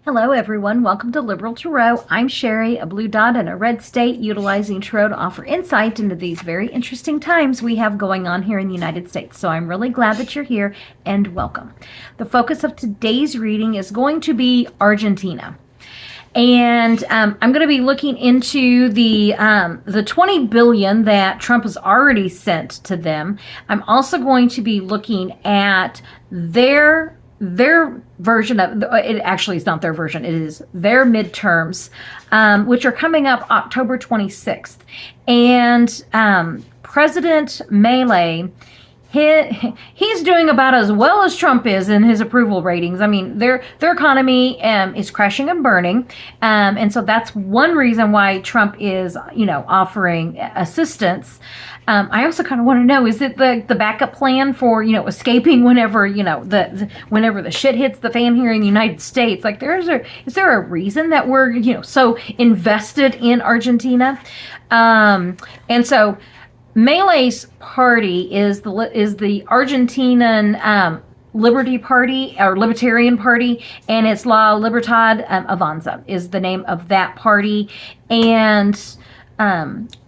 Hello, everyone. Welcome to Liberal Tarot. I'm Sherry, a blue dot in a red state, utilizing tarot to offer insight into these very interesting times we have going on here in the United States. So I'm really glad that you're here and welcome. The focus of today's reading is going to be Argentina. And I'm going to be looking into the 20 billion that Trump has already sent to them. I'm also going to be looking at their version of it. Actually, it's not their version. It is their midterms, which are coming up October 26th. And President Milei, he's doing about as well as Trump is in his approval ratings. I mean, their economy is crashing and burning, and so that's one reason why Trump is, offering assistance. I also kind of want to know, is it the backup plan for, escaping whenever, whenever the shit hits the fan here in the United States? Like, is there a reason that we're, so invested in Argentina? And so Milei's party is the Argentinian Liberty Party, or Libertarian Party, and it's La Libertad Avanza is the name of that party. And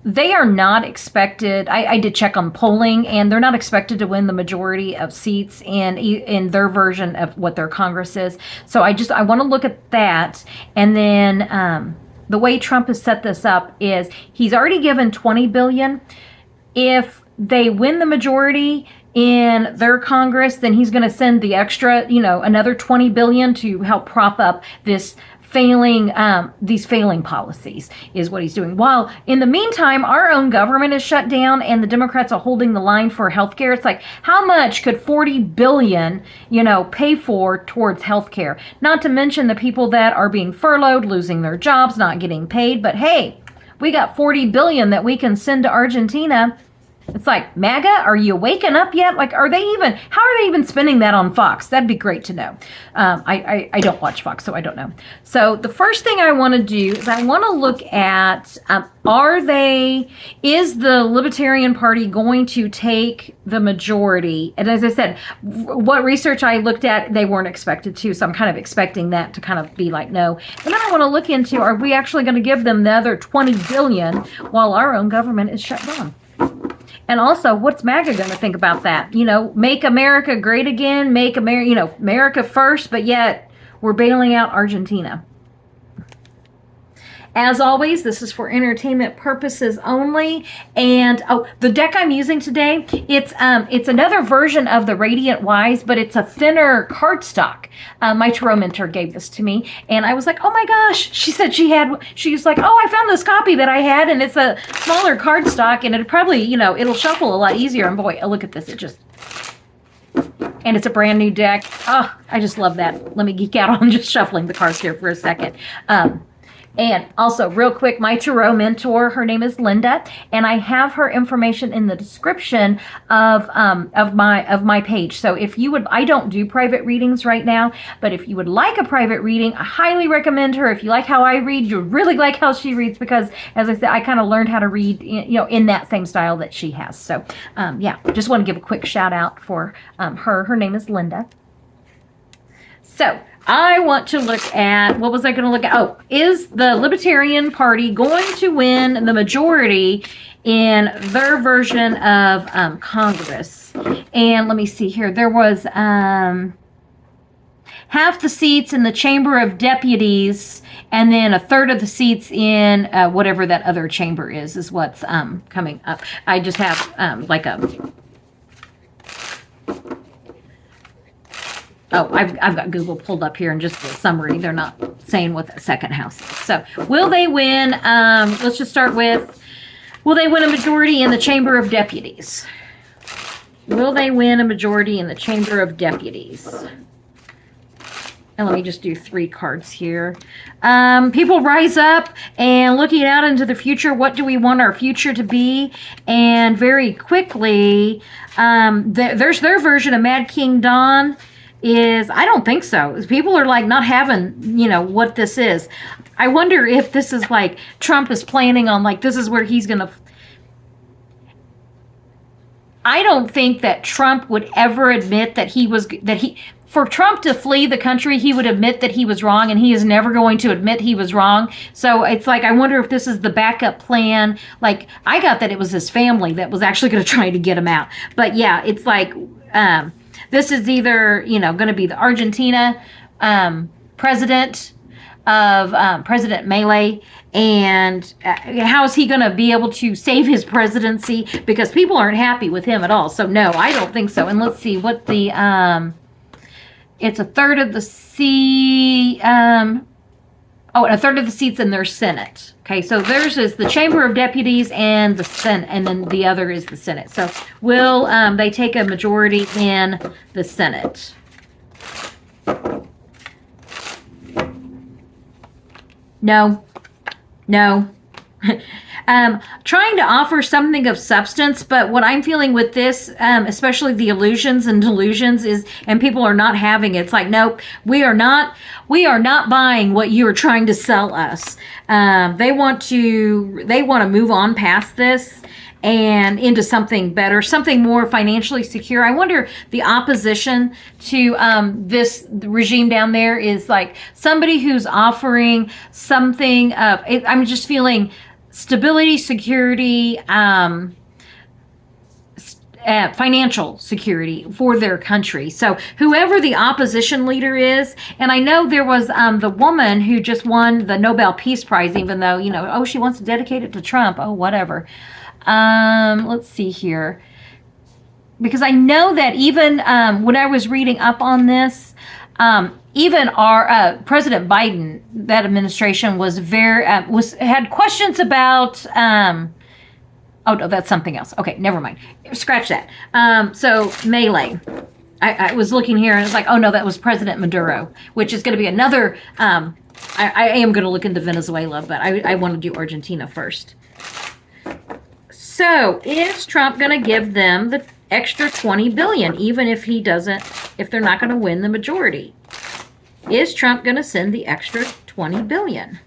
they are not expected. I did check on polling, and they're not expected to win the majority of seats in their version of what their Congress is. So I want to look at that, and then the way Trump has set this up is he's already given 20 billion. If they win the majority in their Congress, then he's going to send the extra, another 20 billion to help prop up these failing policies is what he's doing. While in the meantime, our own government is shut down and the Democrats are holding the line for healthcare. It's like, how much could 40 billion, pay for towards healthcare? Not to mention the people that are being furloughed, losing their jobs, not getting paid. But hey, we got 40 billion that we can send to Argentina. It's like, MAGA, are you waking up yet? Like, how are they even spending that on Fox? That'd be great to know. I don't watch Fox, so I don't know. So the first thing I want to do is I want to look at, is the Libertarian Party going to take the majority? And as I said, what research I looked at, they weren't expected to, so I'm kind of expecting that to kind of be like, no. And then I want to look into, are we actually going to give them the other 20 billion while our own government is shut down? And also, what's MAGA going to think about that? Make America great again, make America first, but yet we're bailing out Argentina. As always, this is for entertainment purposes only. And the deck I'm using today, it's another version of the Radiant Wise, but it's a thinner cardstock. My tarot mentor gave this to me, and I was like, oh my gosh. She said she's like, oh, I found this copy that I had, and it's a smaller cardstock, and it probably, it'll shuffle a lot easier. And boy, look at this. And it's a brand new deck. Oh, I just love that. Let me geek out on just shuffling the cards here for a second. And also, real quick, my tarot mentor, her name is Linda, and I have her information in the description of my page. So if you would, I don't do private readings right now, but if you would like a private reading, I highly recommend her. If you like how I read, you'll really like how she reads, because, as I said, I kind of learned how to read, in that same style that she has. So, yeah, just want to give a quick shout out for her. Her name is Linda. So I want to look at, what was I going to look at? Oh, is the Libertarian Party going to win the majority in their version of Congress? And let me see here. There was half the seats in the Chamber of Deputies, and then a third of the seats in whatever that other chamber is what's coming up. I just have like a... Oh, I've got Google pulled up here, and just the summary, they're not saying what the second house is. So, will they win? Let's just start with, will they win a majority in the Chamber of Deputies? Will they win a majority in the Chamber of Deputies? And let me just do 3 cards here. People rise up and looking out into the future. What do we want our future to be? And very quickly, there's their version of Mad King Don. I don't think so. People are like not having, what this is. I wonder if this is like Trump is planning on, like, this is where he's going to... I don't think that Trump would ever admit that for Trump to flee the country, he would admit that he was wrong, and he is never going to admit he was wrong. So it's like, I wonder if this is the backup plan. Like, I got that it was his family that was actually going to try to get him out. But yeah, it's like, this is either, going to be the Argentina president of President Milei, and how is he going to be able to save his presidency? Because people aren't happy with him at all. So no, I don't think so. And let's see what the... it's a third of the seat. A third of the seats in their Senate. Okay, so theirs is the Chamber of Deputies and the Senate, and then the other is the Senate. So will they take a majority in the Senate? No. Trying to offer something of substance, but what I'm feeling with this, especially the illusions and delusions, and people are not having it. It's like, nope, we are not buying what you are trying to sell us. They want to move on past this and into something better, something more financially secure. I wonder the opposition to this regime down there is like somebody who's offering something of, I'm just feeling stability, security, financial security for their country. So whoever the opposition leader is, and I know there was the woman who just won the Nobel Peace Prize, even though, she wants to dedicate it to Trump. Oh, whatever. Let's see here. Because I know that even when I was reading up on this, even our President Biden, that administration was had questions about. Oh no, that's something else. Okay, never mind. Scratch that. So Milei, I was looking here and it's like, oh no, that was President Maduro, which is going to be another. I am going to look into Venezuela, but I want to do Argentina first. So is Trump going to give them the extra $20 billion, even if they're not going to win the majority? Is Trump going to send the extra $20 billion?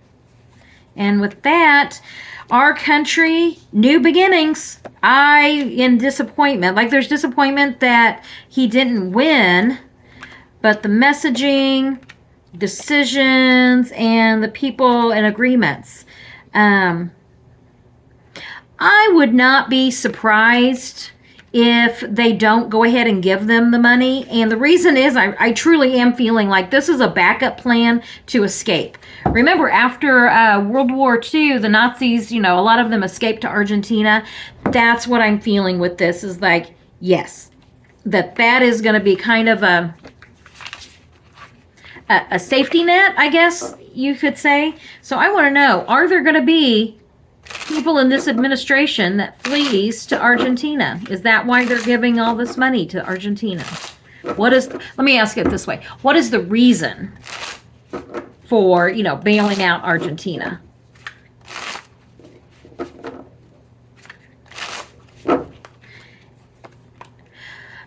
And with that, our country, new beginnings. In disappointment. Like, there's disappointment that he didn't win, but the messaging, decisions, and the people and agreements. I would not be surprised if they don't go ahead and give them the money. And the reason is I truly am feeling like this is a backup plan to escape. Remember, after World War II, the Nazis, a lot of them escaped to Argentina. That's what I'm feeling with this, is like, yes, that is going to be kind of a safety net, I guess you could say. So I want to know, are there going to be people in this administration that flees to Argentina? Is that why they're giving all this money to Argentina? Let me ask it this way. What is the reason for, bailing out Argentina?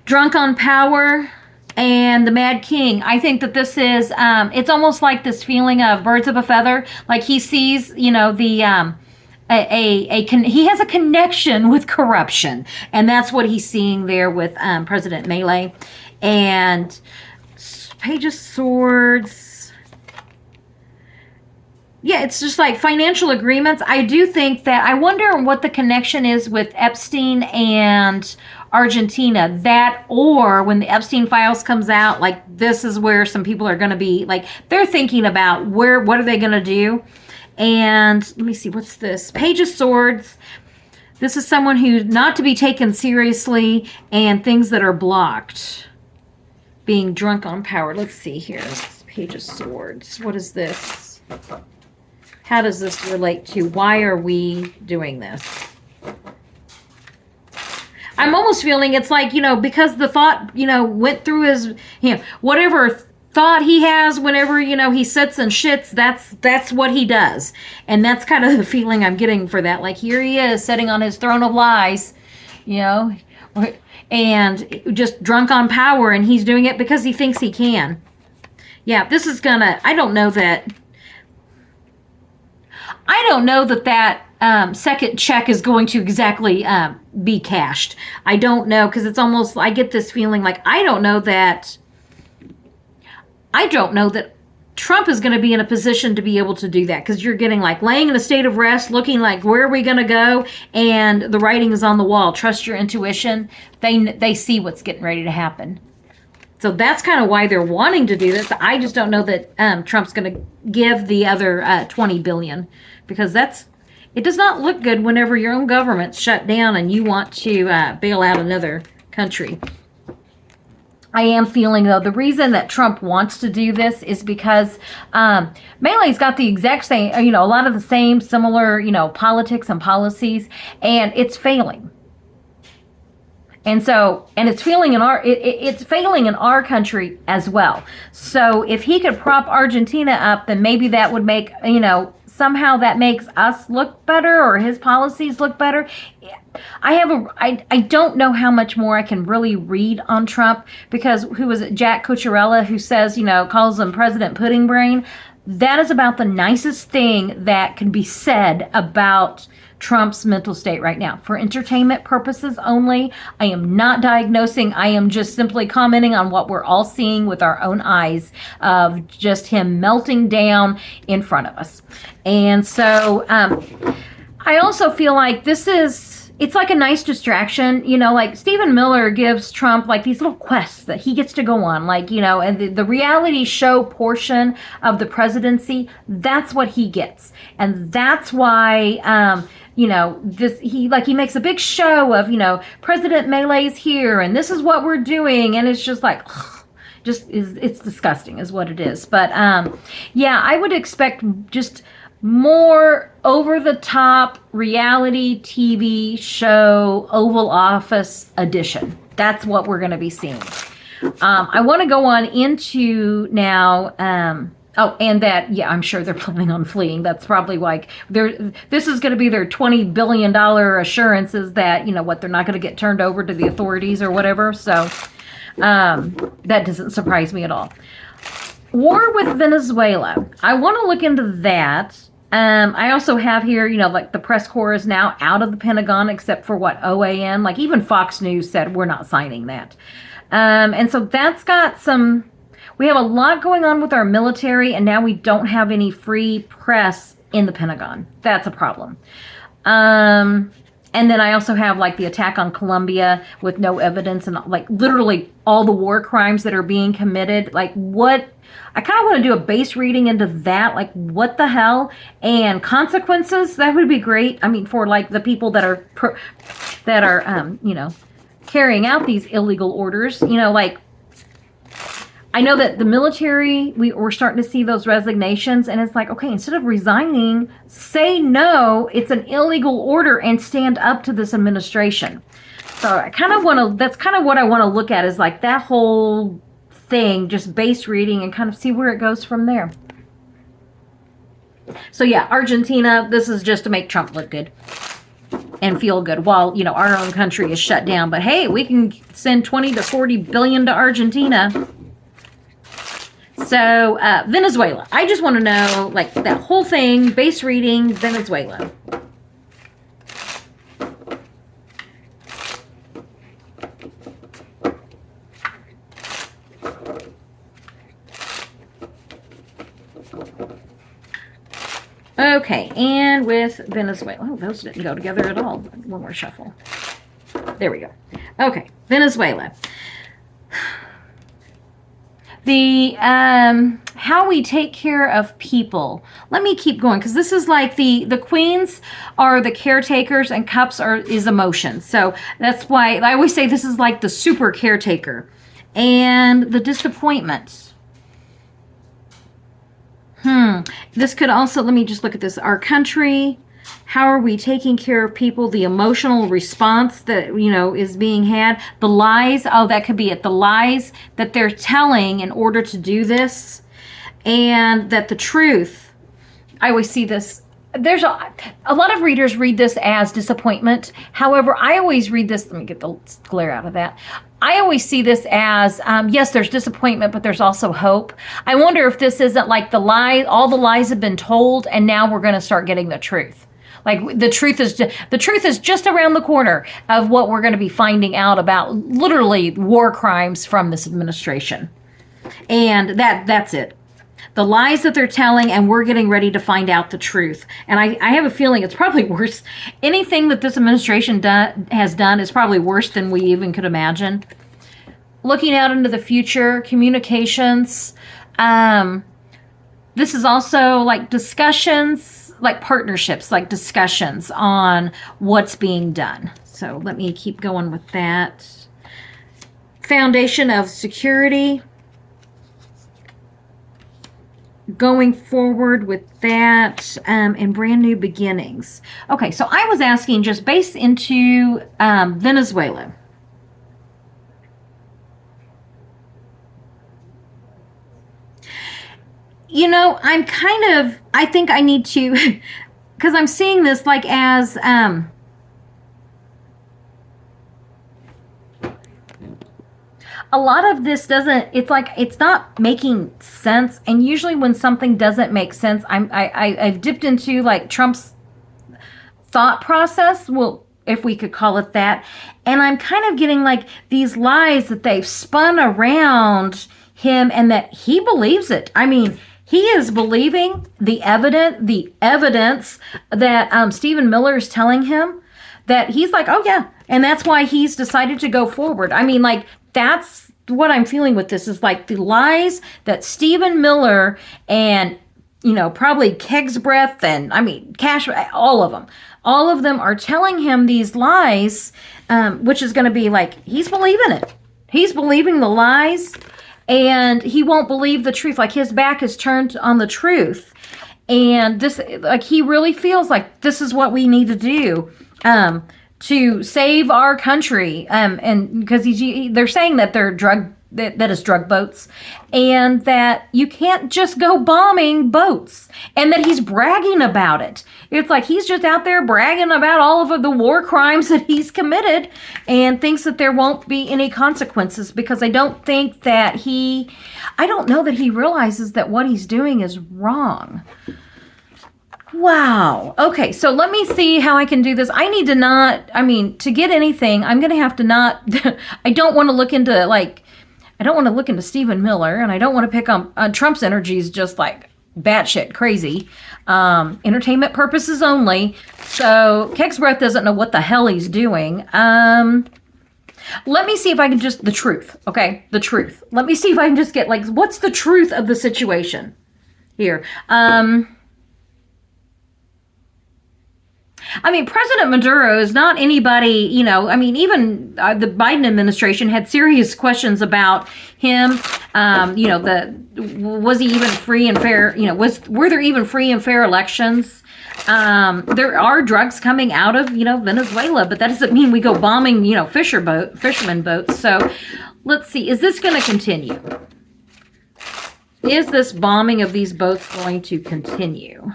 Drunk on power and the Mad King. I think that this is, it's almost like this feeling of birds of a feather. Like he sees, he has a connection with corruption, and that's what he's seeing there with President Milei. And Page of Swords. Yeah, it's just like financial agreements. I do think that, I wonder what the connection is with Epstein and Argentina. That, or when the Epstein files comes out, like this is where some people are going to be, like they're thinking about what are they going to do. And let me see, what's this? Page of Swords. This is someone who's not to be taken seriously, and things that are blocked. Being drunk on power. Let's see here. Page of Swords. What is this? How does this relate to, why are we doing this? I'm almost feeling it's like, because the thought, went through his, whatever thought he has whenever, he sits and shits, that's what he does. And that's kind of the feeling I'm getting for that. Like, here he is sitting on his throne of lies, and just drunk on power, and he's doing it because he thinks he can. Yeah, this is gonna, I don't know that second check is going to exactly be cashed. I don't know, because it's almost, I get this feeling like, I don't know that I don't know that Trump is going to be in a position to be able to do that, because you're getting like laying in a state of rest, looking like, where are we going to go? And the writing is on the wall. Trust your intuition. They see what's getting ready to happen. So that's kind of why they're wanting to do this. I just don't know that Trump's going to give the other $20 billion, because it does not look good whenever your own government's shut down and you want to bail out another country. I am feeling, though, the reason that Trump wants to do this is because Melee's got the exact same, a lot of the same similar, politics and policies, and it's failing. And so, and it's failing in it's failing in our country as well. So if he could prop Argentina up, then maybe that would make, somehow that makes us look better, or his policies look better. I don't know how much more I can really read on Trump, because who was it, Jack Cucciarella, who says, calls him President Pudding Brain. That is about the nicest thing that can be said about Trump's mental state right now. For entertainment purposes only, I am not diagnosing. I am just simply commenting on what we're all seeing with our own eyes of just him melting down in front of us. And so I also feel like it's like a nice distraction, like Stephen Miller gives Trump like these little quests that he gets to go on, like, and the reality show portion of the presidency, that's what he gets. And that's why, he makes a big show of, President Melee's here and this is what we're doing. And it's just like, it's disgusting is what it is. But, I would expect just more over-the-top reality TV show Oval Office edition. That's what we're going to be seeing. I want to go on into now... and that, I'm sure they're planning on fleeing. That's probably like, this is going to be their $20 billion assurances that, they're not going to get turned over to the authorities or whatever. So that doesn't surprise me at all. War with Venezuela. I want to look into that. I also have here, like the press corps is now out of the Pentagon, except for OAN, like even Fox News said, we're not signing that. And so that's got we have a lot going on with our military, and now we don't have any free press in the Pentagon. That's a problem. And then I also have like the attack on Colombia with no evidence, and like literally all the war crimes that are being committed. Like I kind of want to do a base reading into that, like what the hell, and consequences. That would be great. I mean, for like the people that are carrying out these illegal orders, like I know that the military, we're starting to see those resignations, and it's like, okay, instead of resigning, say no, it's an illegal order, and stand up to this administration. So I kind of want to, that's kind of what I want to look at, is like that whole thing, just base reading, and kind of see where it goes from there. So Argentina, this is just to make Trump look good and feel good while, our own country is shut down. But hey, we can send 20 to 40 billion to Argentina. So, Venezuela. I just want to know, like, that whole thing, base reading, Venezuela. Okay, and with Venezuela. Oh, those didn't go together at all. One more shuffle. There we go. Okay, Venezuela. The how we take care of people. Let me keep going, because this is like the queens are the caretakers and cups is emotion. So that's why I always say this is like the super caretaker. And the disappointment. This could also, let me just look at this. Our country, how are we taking care of people? The emotional response that, is being had. The lies, that could be it. The lies that they're telling in order to do this. And that the truth, I always see this. There's a lot of readers read this as disappointment. However, I always read this, let me get the glare out of that. I always see this as, yes, there's disappointment, but there's also hope. I wonder if this isn't like the lie, all the lies have been told, and now we're going to start getting the truth. Like the truth is just around the corner of what we're going to be finding out about literally war crimes from this administration. And that's it. The lies that they're telling, and we're getting ready to find out the truth. And I have a feeling it's probably worse. Anything that this administration has done is probably worse than we even could imagine. Looking out into the future, communications. This is also like discussions, like partnerships, like discussions on what's being done. So let me keep going with that. Foundation of security. Going forward with that, and brand new beginnings. Okay, so I was asking just based into Venezuela. You know, I think I need to, because I'm seeing this like as, a lot of this doesn't, it's like, it's not making sense. And usually when something doesn't make sense, I've dipped into like Trump's thought process, well, if we could call it that. And I'm kind of getting like these lies that they've spun around him and that he believes it. I mean, he is believing the evidence that Stephen Miller is telling him, that he's like, oh yeah. And that's why he's decided to go forward. I mean, like, that's what I'm feeling with this, is like the lies that Stephen Miller and, you know, probably Keg's Breath and, I mean, Cash, all of them are telling him these lies, which is going to be like, he's believing it. He's believing the lies, and he won't believe the truth. Like, his back is turned on the truth. And this, like, he really feels like this is what we need to do to save our country. And because they're saying that they're that is drug boats, and that you can't just go bombing boats, and that he's bragging about it. It's like he's just out there bragging about all of the war crimes that he's committed, and thinks that there won't be any consequences, because I don't know that he realizes that what he's doing is wrong. Wow. Okay, so let me see how I can do this. I need to not, I mean, to get anything, I'm going to have to not, I don't want to look into Stephen Miller, and I don't want to pick on Trump's energy is just like batshit crazy. Entertainment purposes only. So Keg's Breath doesn't know what the hell he's doing. Let me see if I can just, the truth, okay? The truth. Let me see if I can just get, like, what's the truth of the situation here? I mean, President Maduro is not anybody, you know, I mean, even the Biden administration had serious questions about him. You know, was he even free and fair, you know, were there even free and fair elections? There are drugs coming out of, you know, Venezuela, but that doesn't mean we go bombing, you know, fishermen boats. So let's see, is this going to continue? Is this bombing of these boats going to continue?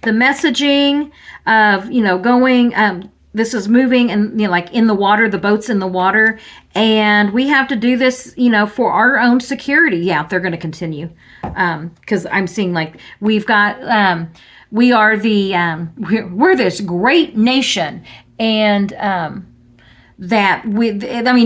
The messaging of, you know, going, this is moving and, you know, like in the water, the boat's in the water, and we have to do this, you know, for our own security. Yeah, they're going to continue. Because I'm seeing like we've got, we are we're this great nation, and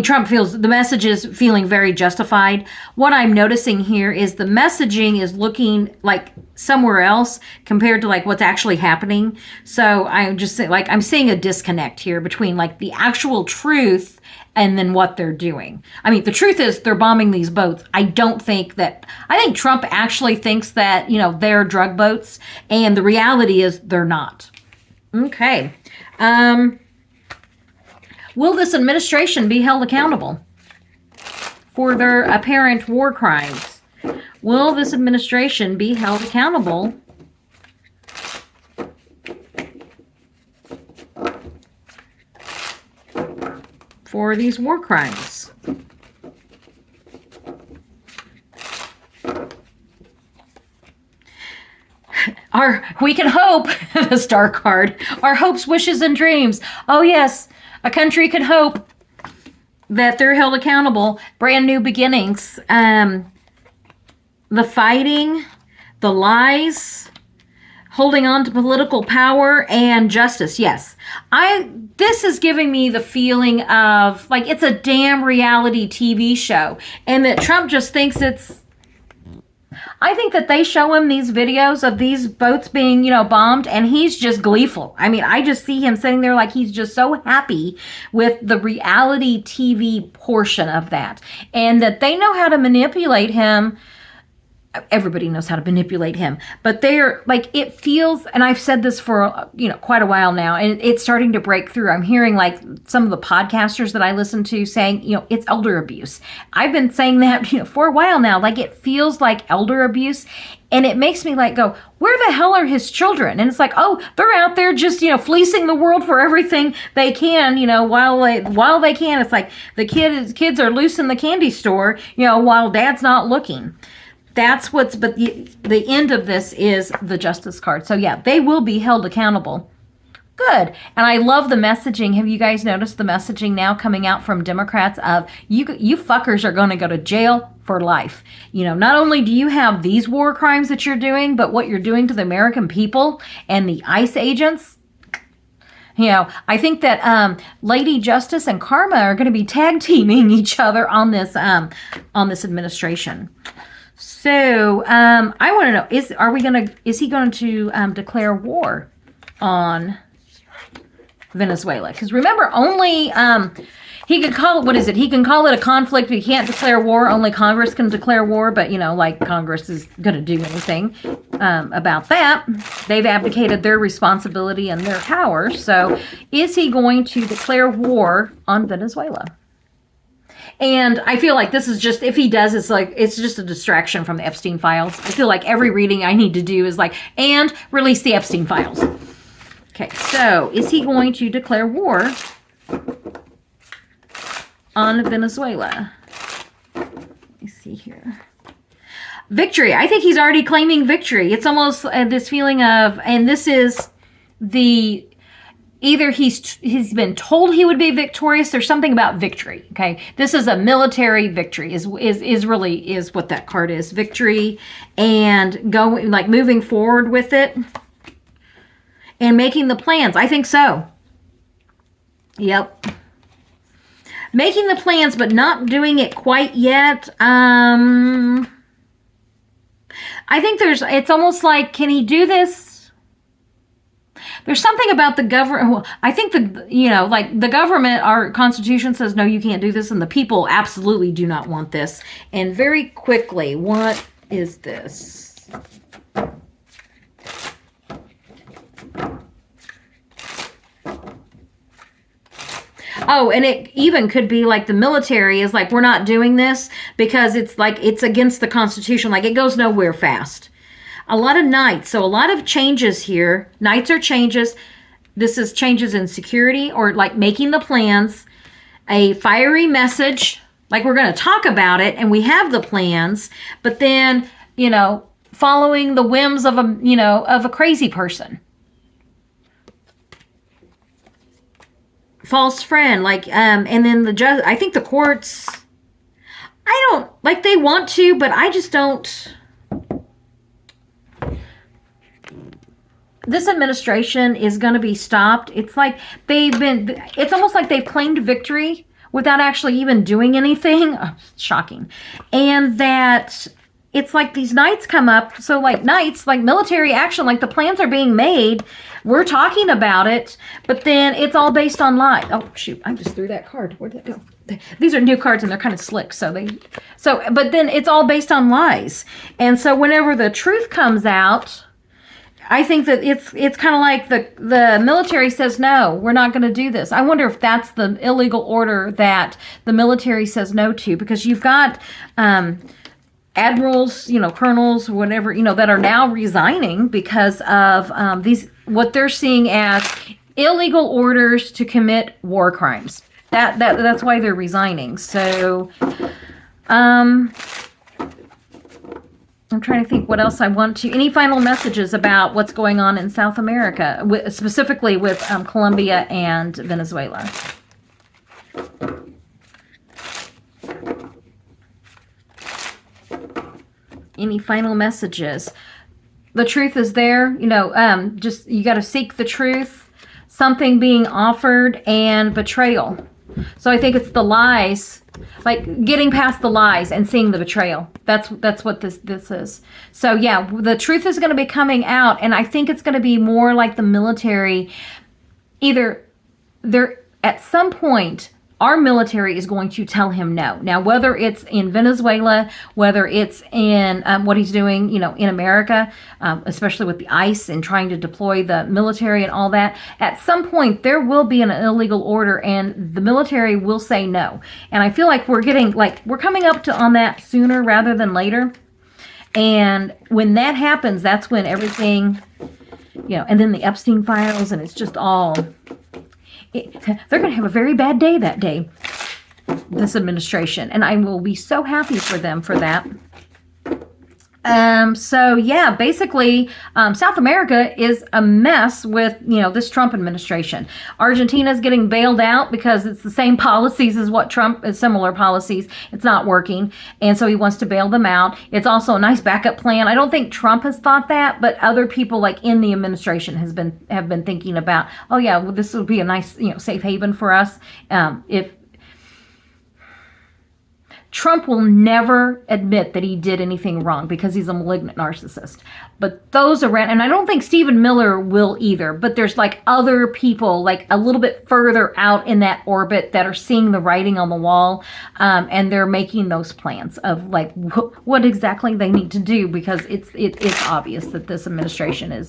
Trump feels the message is feeling very justified. What I'm noticing here is the messaging is looking like somewhere else compared to like what's actually happening. So I'm just saying, like, I'm seeing a disconnect here between like the actual truth and then what they're doing. I mean, the truth is they're bombing these boats. I think Trump actually thinks that, you know, they're drug boats, and the reality is they're not. Okay. Will this administration be held accountable for their apparent war crimes? Will this administration be held accountable for these war crimes? We can hope, the star card, our hopes, wishes, and dreams. Oh yes, a country can hope that they're held accountable. Brand new beginnings. The fighting, the lies, Holding on to political power and justice. Yes. This is giving me the feeling of like it's a damn reality TV show and that Trump just thinks I think that they show him these videos of these boats being, bombed, and he's just gleeful. I mean, I just see him sitting there like he's just so happy with the reality TV portion of that. And that they know how to manipulate him. Everybody knows how to manipulate him, but they're like, it feels, and I've said this for, quite a while now, and it's starting to break through. I'm hearing like some of the podcasters that I listen to saying, it's elder abuse. I've been saying that, for a while now, like it feels like elder abuse. And it makes me like go, where the hell are his children? And it's like, oh, they're out there just, fleecing the world for everything they can, while they can. It's like the kids are loose in the candy store, while dad's not looking. That's but the end of this is the justice card. So yeah, they will be held accountable. Good. And I love the messaging. Have you guys noticed the messaging now coming out from Democrats of you fuckers are going to go to jail for life. Not only do you have these war crimes that you're doing, but what you're doing to the American people and the ICE agents. I think that Lady Justice and Karma are going to be tag teaming each other on this administration. So I want to know: is he going to declare war on Venezuela? Because remember, only he can call it. What is it? He can call it a conflict. He can't declare war. Only Congress can declare war. But like Congress is going to do anything about that. They've abdicated their responsibility and their power. So is he going to declare war on Venezuela? And I feel like this is just, if he does, it's just a distraction from the Epstein files. I feel like every reading I need to do is like, and release the Epstein files. Okay, so is he going to declare war on Venezuela? Let me see here. Victory. I think he's already claiming victory. It's almost this feeling of, and this is the... Either he's been told he would be victorious. There's something about victory. Okay, this is a military victory. Is really what that card is. Victory and going like moving forward with it and making the plans. I think so. Yep, making the plans, but not doing it quite yet. I think it's almost like, can he do this? There's something about the government. I think the government, our Constitution says, no, you can't do this. And the people absolutely do not want this. And very quickly, what is this? Oh, and it even could be like the military is like, we're not doing this because it's like, it's against the Constitution. Like it goes nowhere fast. A lot of knights, so a lot of changes here. Knights are changes. This is changes in security or like making the plans. A fiery message, like we're going to talk about it and we have the plans, but then, following the whims of a crazy person. False friend, like, and then I think the courts, they want to, but I just don't. This administration is going to be stopped. It's like it's almost like they've claimed victory without actually even doing anything. Oh, shocking. And that it's like these knights come up. So like knights, like military action, like the plans are being made. We're talking about it, but then it's all based on lies. Oh, shoot. I just threw that card. Where'd that go? These are new cards and they're kind of slick. But then it's all based on lies. And so whenever the truth comes out, I think that it's kind of like the military says, no, we're not going to do this. I wonder if that's the illegal order that the military says no to, because you've got admirals, colonels, whatever, that are now resigning because of what they're seeing as illegal orders to commit war crimes. That's why they're resigning. So, I'm trying to think what else I want to. Any final messages about what's going on in South America, specifically with Colombia and Venezuela? Any final messages? the truth is there. Just you got to seek the truth, something being offered, and betrayal. So I think it's the lies, like getting past the lies and seeing the betrayal. That's what this is. So yeah, the truth is going to be coming out, and I think it's going to be more like the military. Either there at some point, our military is going to tell him no. Now, whether it's in Venezuela, whether it's in what he's doing, in America, especially with the ICE and trying to deploy the military and all that, at some point there will be an illegal order and the military will say no. And I feel like we're coming up on that sooner rather than later. And when that happens, that's when everything, and then the Epstein files, and it's just all... they're going to have a very bad day that day, this administration, and I will be so happy for them for that. So yeah, basically, South America is a mess with, this Trump administration. Argentina is getting bailed out because it's the same policies as what Trump is, similar policies. It's not working. And so he wants to bail them out. It's also a nice backup plan. I don't think Trump has thought that, but other people like in the administration have been thinking about, oh yeah, well, this will be a nice, safe haven for us. If Trump will never admit that he did anything wrong because he's a malignant narcissist. But those around, and I don't think Stephen Miller will either, but there's like other people like a little bit further out in that orbit that are seeing the writing on the wall, and they're making those plans of like what exactly they need to do, because it's obvious that this administration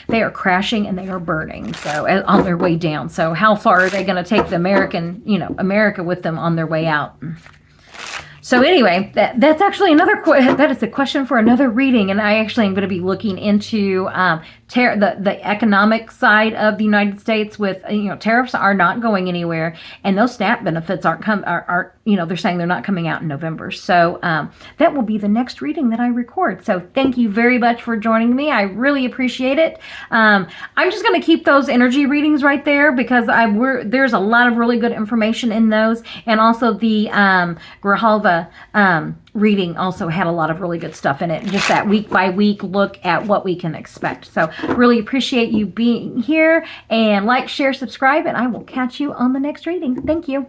they are crashing and they are burning, so on their way down. So how far are they going to take the America with them on their way out? So anyway, that's actually that is a question for another reading, and I actually am going to be looking into the economic side of the United States with, tariffs are not going anywhere, and those SNAP benefits aren't they're saying they're not coming out in November. So that will be the next reading that I record. So thank you very much for joining me. I really appreciate it. I'm just going to keep those energy readings right there because there's a lot of really good information in those, and also the Grijalva reading also had a lot of really good stuff in it. Just that week by week look at what we can expect. So really appreciate you being here, and like, share, subscribe, and I will catch you on the next reading. Thank you.